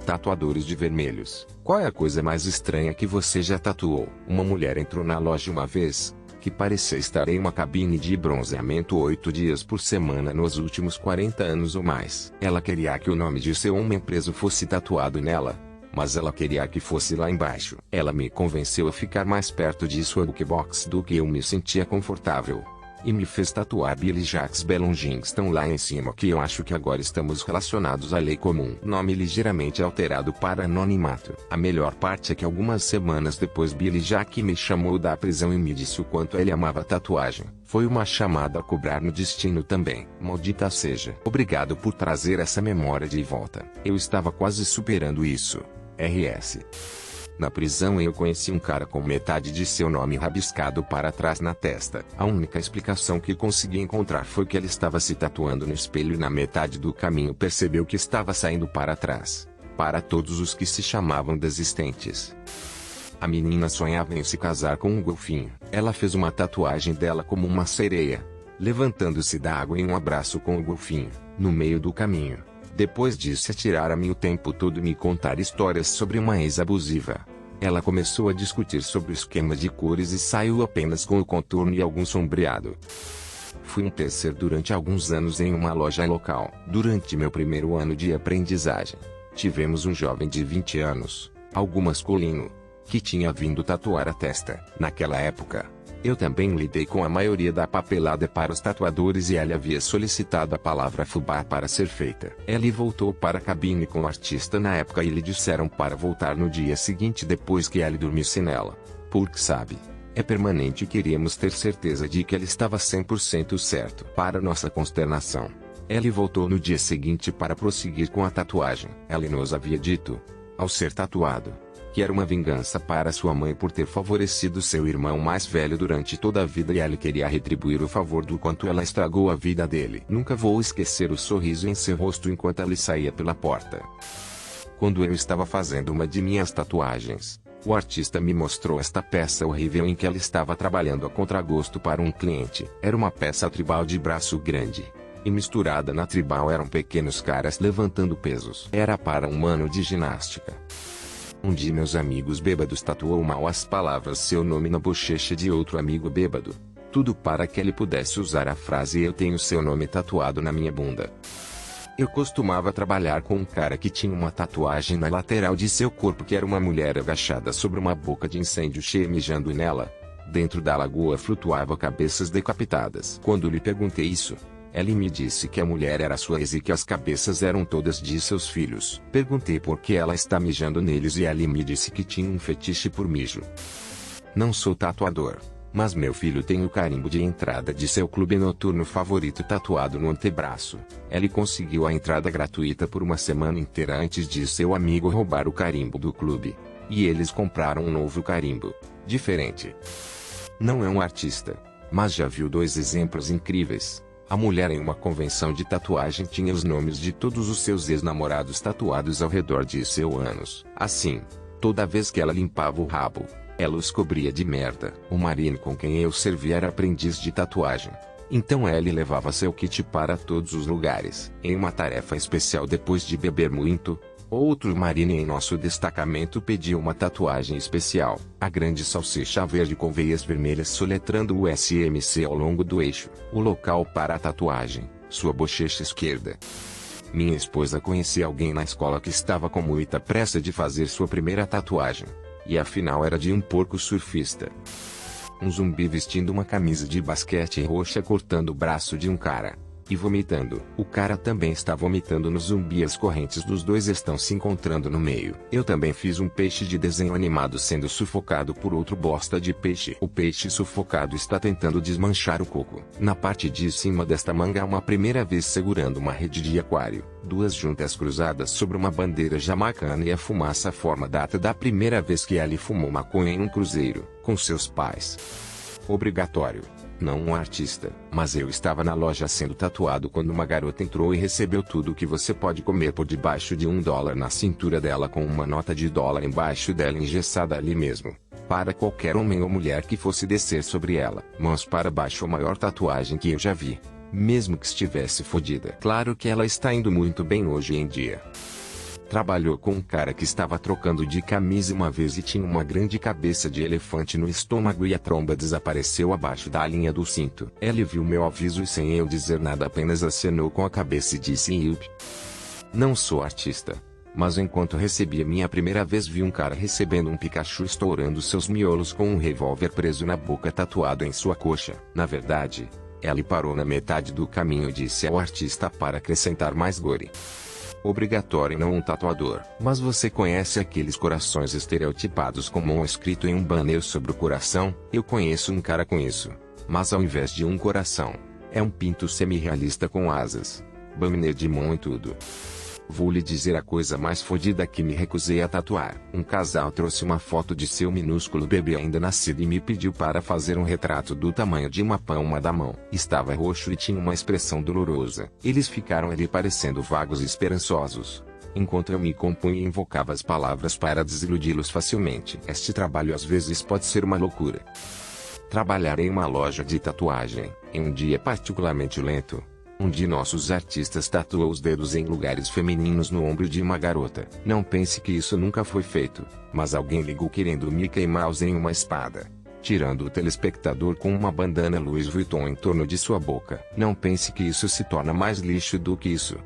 Tatuadores de vermelhos. Qual é a coisa mais estranha que você já tatuou? Uma mulher entrou na loja uma vez, que parecia estar em uma cabine de bronzeamento 8 dias por semana nos últimos 40 anos ou mais. Ela queria que o nome de seu homem preso fosse tatuado nela, mas ela queria que fosse lá embaixo. Ela me convenceu a ficar mais perto de sua bookbox do que eu me sentia confortável, e me fez tatuar Billy Jacques Bellongingston lá em cima, que eu acho que agora estamos relacionados à lei comum. Nome ligeiramente alterado para anonimato. A melhor parte é que algumas semanas depois Billy Jacques me chamou da prisão e me disse o quanto ele amava a tatuagem. Foi uma chamada a cobrar no destino também. Maldita seja. Obrigado por trazer essa memória de volta. Eu estava quase superando isso. RS. Na prisão eu conheci um cara com metade de seu nome rabiscado para trás na testa. A única explicação que consegui encontrar foi que ele estava se tatuando no espelho e na metade do caminho percebeu que estava saindo para trás. Para todos os que se chamavam desistentes. A menina sonhava em se casar com um golfinho. Ela fez uma tatuagem dela como uma sereia, levantando-se da água em um abraço com o golfinho, no meio do caminho. Depois disso atirar-me o tempo todo e me contar histórias sobre uma ex abusiva. Ela começou a discutir sobre o esquema de cores e saiu apenas com o contorno e algum sombreado. Fui um tecer durante alguns anos em uma loja local. Durante meu primeiro ano de aprendizagem, tivemos um jovem de 20 anos, algo masculino, que tinha vindo tatuar a testa. Naquela época, eu também lidei com a maioria da papelada para os tatuadores e ele havia solicitado a palavra fubá para ser feita. Ele voltou para a cabine com o artista na época e lhe disseram para voltar no dia seguinte depois que ele dormisse nela. Porque sabe, é permanente e queríamos ter certeza de que ele estava 100% certo. Para nossa consternação, ele voltou no dia seguinte para prosseguir com a tatuagem. Ele nos havia dito, ao ser tatuado, que era uma vingança para sua mãe por ter favorecido seu irmão mais velho durante toda a vida e ele queria retribuir o favor do quanto ela estragou a vida dele. Nunca vou esquecer o sorriso em seu rosto enquanto ele saía pela porta. Quando eu estava fazendo uma de minhas tatuagens, o artista me mostrou esta peça horrível em que ela estava trabalhando a contragosto para um cliente. Era uma peça tribal de braço grande, e misturada na tribal eram pequenos caras levantando pesos. Era para um mano de ginástica. Um de meus amigos bêbados tatuou mal as palavras seu nome na bochecha de outro amigo bêbado. Tudo para que ele pudesse usar a frase "eu tenho seu nome tatuado na minha bunda". Eu costumava trabalhar com um cara que tinha uma tatuagem na lateral de seu corpo que era uma mulher agachada sobre uma boca de incêndio cheia mijando e nela, dentro da lagoa flutuavam cabeças decapitadas. Quando lhe perguntei isso, ele me disse que a mulher era sua ex e que as cabeças eram todas de seus filhos. Perguntei por que ela está mijando neles e ele me disse que tinha um fetiche por mijo. Não sou tatuador, mas meu filho tem o carimbo de entrada de seu clube noturno favorito tatuado no antebraço. Ele conseguiu a entrada gratuita por uma semana inteira antes de seu amigo roubar o carimbo do clube. E eles compraram um novo carimbo, diferente. Não é um artista, mas já viu dois exemplos incríveis. A mulher em uma convenção de tatuagem tinha os nomes de todos os seus ex-namorados tatuados ao redor de seu ânus. Assim, toda vez que ela limpava o rabo, ela os cobria de merda. O marino com quem eu servia era aprendiz de tatuagem. Então ele levava seu kit para todos os lugares. Em uma tarefa especial depois de beber muito, outro marine em nosso destacamento pediu uma tatuagem especial. A grande salsicha verde com veias vermelhas soletrando o SMC ao longo do eixo. O local para a tatuagem, sua bochecha esquerda. Minha esposa conhecia alguém na escola que estava com muita pressa de fazer sua primeira tatuagem. E afinal era de um porco surfista. Um zumbi vestindo uma camisa de basquete roxa cortando o braço de um cara. E vomitando. O cara também está vomitando no zumbi. As correntes dos dois estão se encontrando no meio. Eu também fiz um peixe de desenho animado sendo sufocado por outro bosta de peixe. O peixe sufocado está tentando desmanchar o coco. Na parte de cima desta manga há uma primeira vez segurando uma rede de aquário. Duas juntas cruzadas sobre uma bandeira jamaicana e a fumaça forma a data da primeira vez que ele fumou maconha em um cruzeiro, com seus pais. Obrigatório. Não um artista, mas eu estava na loja sendo tatuado quando uma garota entrou e recebeu tudo o que você pode comer por debaixo de $1 na cintura dela com uma nota de $1 embaixo dela engessada ali mesmo. Para qualquer homem ou mulher que fosse descer sobre ela. Mãos para baixo, a maior tatuagem que eu já vi. Mesmo que estivesse fodida. Claro que ela está indo muito bem hoje em dia. Trabalhou com um cara que estava trocando de camisa uma vez e tinha uma grande cabeça de elefante no estômago e a tromba desapareceu abaixo da linha do cinto. Ele viu meu aviso e sem eu dizer nada apenas acenou com a cabeça e disse yup. Não sou artista. Mas enquanto recebia minha primeira vez vi um cara recebendo um Pikachu estourando seus miolos com um revólver preso na boca tatuado em sua coxa. Na verdade, ele parou na metade do caminho e disse ao artista para acrescentar mais gore. Obrigatório e não um tatuador. Mas você conhece aqueles corações estereotipados com mão escrito em um banner sobre o coração? Eu conheço um cara com isso. Mas ao invés de um coração, é um pinto semi-realista com asas, banner de mão e tudo. Vou lhe dizer a coisa mais fodida que me recusei a tatuar. Um casal trouxe uma foto de seu minúsculo bebê ainda nascido e me pediu para fazer um retrato do tamanho de uma palma da mão. Estava roxo e tinha uma expressão dolorosa. Eles ficaram ali parecendo vagos e esperançosos, enquanto eu me compunha e invocava as palavras para desiludi-los facilmente. Este trabalho às vezes pode ser uma loucura. Trabalhar em uma loja de tatuagem, em um dia particularmente lento. Um de nossos artistas tatuou os dedos em lugares femininos no ombro de uma garota. Não pense que isso nunca foi feito, mas alguém ligou querendo Mickey Mouse em uma espada, tirando o telespectador com uma bandana Louis Vuitton em torno de sua boca. Não pense que isso se torna mais lixo do que isso.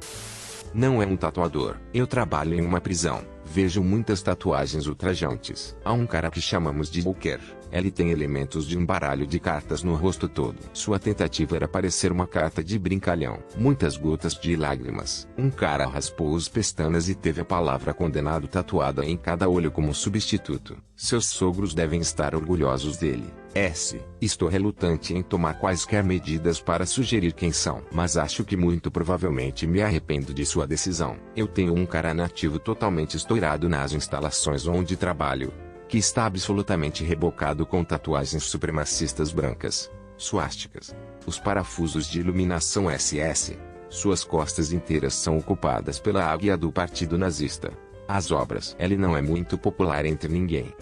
Não é um tatuador. Eu trabalho em uma prisão. Vejo muitas tatuagens ultrajantes. Há um cara que chamamos de Joker. Ele tem elementos de um baralho de cartas no rosto todo. Sua tentativa era parecer uma carta de brincalhão. Muitas gotas de lágrimas. Um cara raspou os pestanas e teve a palavra condenado tatuada em cada olho como substituto. Seus sogros devem estar orgulhosos dele. Estou relutante em tomar quaisquer medidas para sugerir quem são, mas acho que muito provavelmente me arrependo de sua decisão. Eu tenho um cara nativo totalmente estourado nas instalações onde trabalho, que está absolutamente rebocado com tatuagens supremacistas brancas, suásticas, os parafusos de iluminação SS. Suas costas inteiras são ocupadas pela águia do Partido Nazista. As obras. Ele não é muito popular entre ninguém.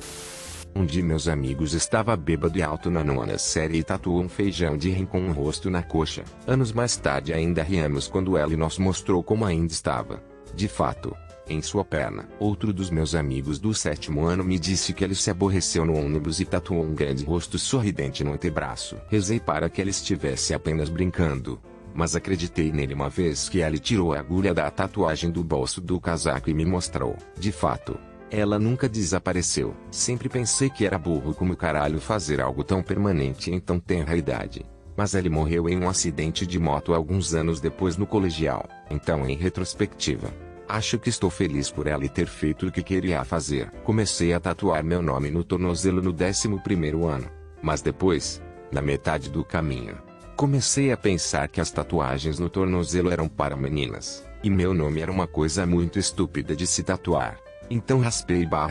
Um de meus amigos estava bêbado e alto na 9ª série e tatuou um feijão de rim com um rosto na coxa. Anos mais tarde ainda riamos quando ele nos mostrou como ainda estava, de fato, em sua perna. Outro dos meus amigos do 7º ano me disse que ele se aborreceu no ônibus e tatuou um grande rosto sorridente no antebraço. Rezei para que ele estivesse apenas brincando, mas acreditei nele uma vez que ele tirou a agulha da tatuagem do bolso do casaco e me mostrou. De fato, ela nunca desapareceu. Sempre pensei que era burro como caralho fazer algo tão permanente em tão tenra idade. Mas ele morreu em um acidente de moto alguns anos depois no colegial. Então, em retrospectiva, acho que estou feliz por ela ter feito o que queria fazer. Comecei a tatuar meu nome no tornozelo no 11º ano. Mas depois, na metade do caminho, comecei a pensar que as tatuagens no tornozelo eram para meninas, e meu nome era uma coisa muito estúpida de se tatuar. Então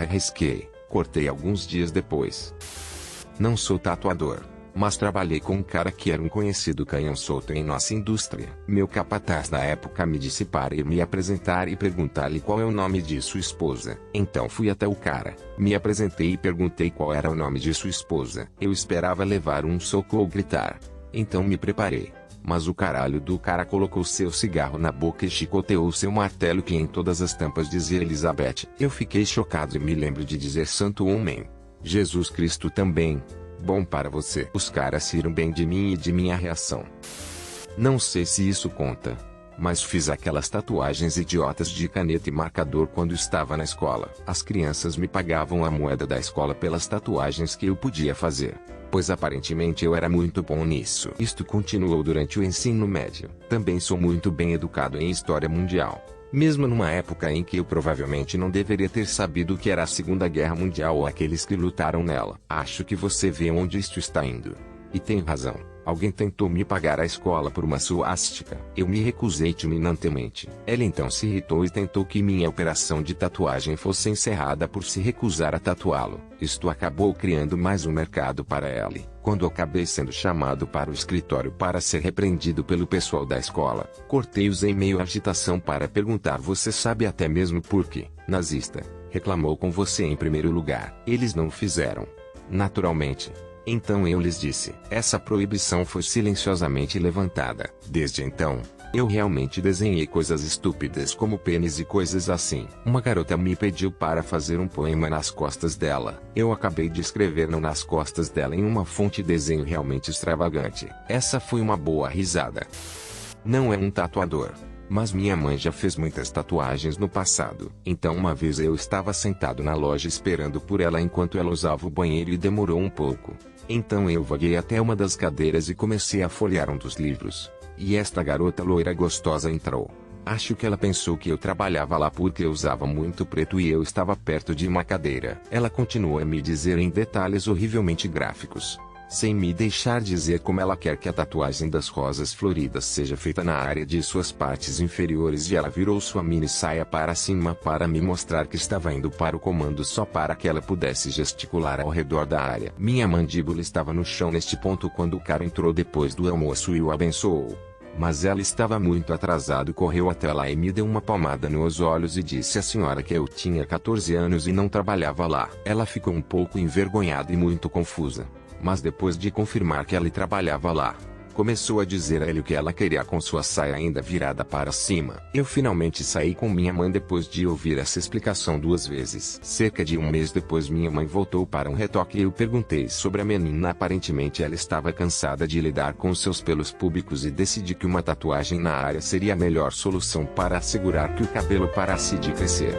risquei, cortei alguns dias depois. Não sou tatuador, mas trabalhei com um cara que era um conhecido canhão solto em nossa indústria. Meu capataz na época me disse para ir me apresentar e perguntar-lhe qual é o nome de sua esposa. Então fui até o cara, me apresentei e perguntei qual era o nome de sua esposa. Eu esperava levar um soco ou gritar. Então me preparei. Mas o caralho do cara colocou seu cigarro na boca e chicoteou seu martelo que em todas as tampas dizia Elizabeth. Eu fiquei chocado e me lembro de dizer Santo Homem. Jesus Cristo também. Bom para você. Os caras riram bem de mim e de minha reação. Não sei se isso conta, mas fiz aquelas tatuagens idiotas de caneta e marcador quando estava na escola. As crianças me pagavam a moeda da escola pelas tatuagens que eu podia fazer, pois aparentemente eu era muito bom nisso. Isto continuou durante o ensino médio. Também sou muito bem educado em história mundial, mesmo numa época em que eu provavelmente não deveria ter sabido o que era a Segunda Guerra Mundial ou aqueles que lutaram nela. Acho que você vê onde isto está indo. E tem razão. Alguém tentou me pagar a escola por uma suástica. Eu me recusei terminantemente. Ela então se irritou e tentou que minha operação de tatuagem fosse encerrada por se recusar a tatuá-lo. Isto acabou criando mais um mercado para ela. Quando acabei sendo chamado para o escritório para ser repreendido pelo pessoal da escola, cortei-os em meio à agitação para perguntar: você sabe até mesmo por que, nazista, reclamou com você em primeiro lugar? Eles não fizeram. Naturalmente. Então eu lhes disse. Essa proibição foi silenciosamente levantada. Desde então, Eu realmente desenhei coisas estúpidas como pênis e coisas assim. Uma garota me pediu para fazer um poema nas costas dela. Eu acabei de escrever não nas costas dela em uma fonte desenho realmente extravagante. Essa foi uma boa risada. Não é um tatuador. Mas minha mãe já fez muitas tatuagens no passado. Então uma vez eu estava sentado na loja esperando por ela enquanto ela usava o banheiro e demorou um pouco. Então eu vaguei até uma das cadeiras e comecei a folhear um dos livros. E esta garota loira gostosa entrou. Acho que ela pensou que eu trabalhava lá porque eu usava muito preto e eu estava perto de uma cadeira. Ela continuou a me dizer em detalhes horrivelmente gráficos, sem me deixar dizer como ela quer que a tatuagem das rosas floridas seja feita na área de suas partes inferiores, e ela virou sua mini saia para cima para me mostrar que estava indo para o comando só para que ela pudesse gesticular ao redor da área. Minha mandíbula estava no chão neste ponto quando o cara entrou depois do almoço e o abençoou. Mas ela estava muito atrasada e correu até lá e me deu uma palmada nos olhos e disse à senhora que eu tinha 14 anos e não trabalhava lá. Ela ficou um pouco envergonhada e muito confusa. Mas depois de confirmar que ela trabalhava lá, começou a dizer a ele o que ela queria com sua saia ainda virada para cima. Eu finalmente saí com minha mãe depois de ouvir essa explicação 2 vezes. Cerca de um mês depois minha mãe voltou para um retoque e eu perguntei sobre a menina. Aparentemente ela estava cansada de lidar com seus pelos públicos e decidi que uma tatuagem na área seria a melhor solução para assegurar que o cabelo parasse de crescer.